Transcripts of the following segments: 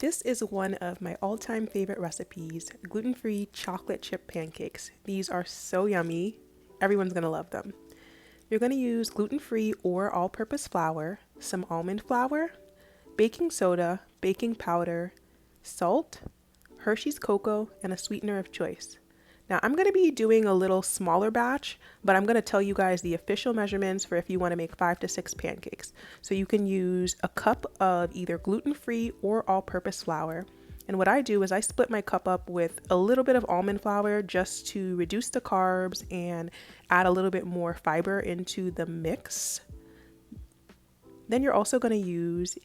This is one of my all-time favorite recipes, gluten-free chocolate chip pancakes. These are so yummy. Everyone's gonna love them. You're gonna use gluten-free or all-purpose flour, some almond flour, baking soda, baking powder, salt, Hershey's cocoa, and a sweetener of choice. Now I'm going to be doing a little smaller batch, but I'm going to tell you guys the official measurements for if you want to make 5 to 6 pancakes. So you can use a cup of either gluten-free or all-purpose flour. And what I do is I split my cup up with a little bit of almond flour just to reduce the carbs and add a little bit more fiber into the mix. Then you're also going to use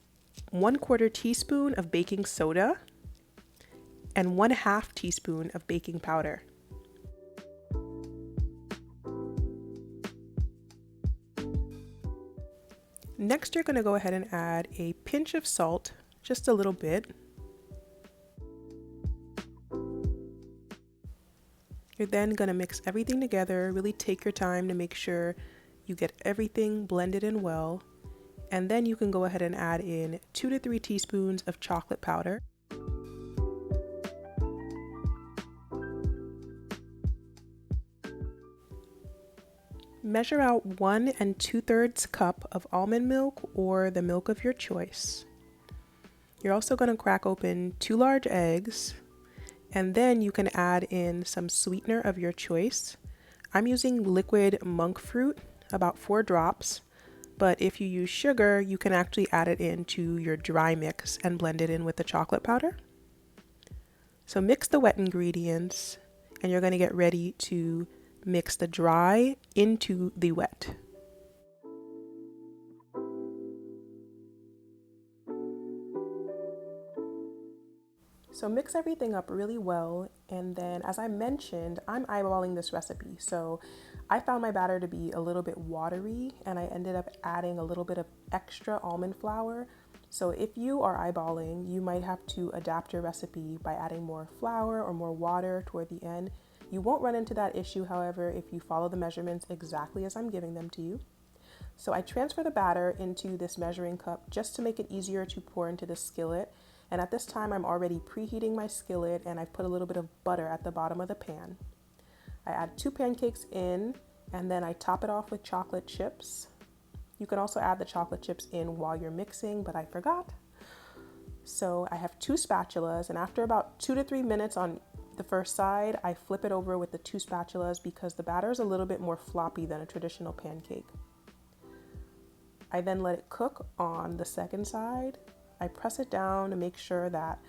1/4 teaspoon of baking soda and 1/2 teaspoon of baking powder. Next, you're going to go ahead and add a pinch of salt, just a little bit. You're then going to mix everything together, really take your time to make sure you get everything blended in well. And then you can go ahead and add in 2 to 3 teaspoons of chocolate powder. Measure out 1 2/3 cup of almond milk or the milk of your choice. You're also going to crack open 2 large eggs, and then you can add in some sweetener of your choice. I'm using liquid monk fruit, about 4 drops, but if you use sugar, you can actually add it into your dry mix and blend it in with the chocolate powder. So mix the wet ingredients, and you're going to get ready to mix the dry into the wet. So mix everything up really well, and then as I mentioned, I'm eyeballing this recipe. So I found my batter to be a little bit watery, and I ended up adding a little bit of extra almond flour. So if you are eyeballing, you might have to adapt your recipe by adding more flour or more water toward the end. You won't run into that issue, however, if you follow the measurements exactly as I'm giving them to you. So I transfer the batter into this measuring cup just to make it easier to pour into the skillet. And at this time, I'm already preheating my skillet, and I've put a little bit of butter at the bottom of the pan. I add 2 pancakes in, and then I top it off with chocolate chips. You can also add the chocolate chips in while you're mixing, but I forgot. So I have 2 spatulas, and after about 2 to 3 minutes on the first side, I flip it over with the 2 spatulas because the batter is a little bit more floppy than a traditional pancake. I then let it cook on the second side. I press it down to make sure that,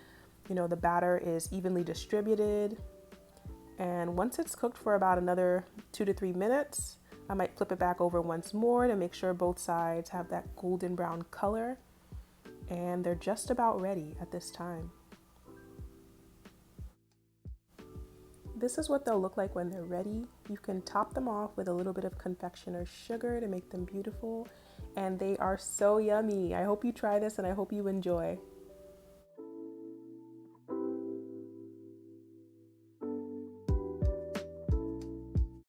the batter is evenly distributed. And once it's cooked for about another 2 to 3 minutes, I might flip it back over once more to make sure both sides have that golden brown color. And they're just about ready at this time. This is what they'll look like when they're ready. You can top them off with a little bit of confectioner's sugar to make them beautiful, and they are so yummy. I hope you try this and I hope you enjoy.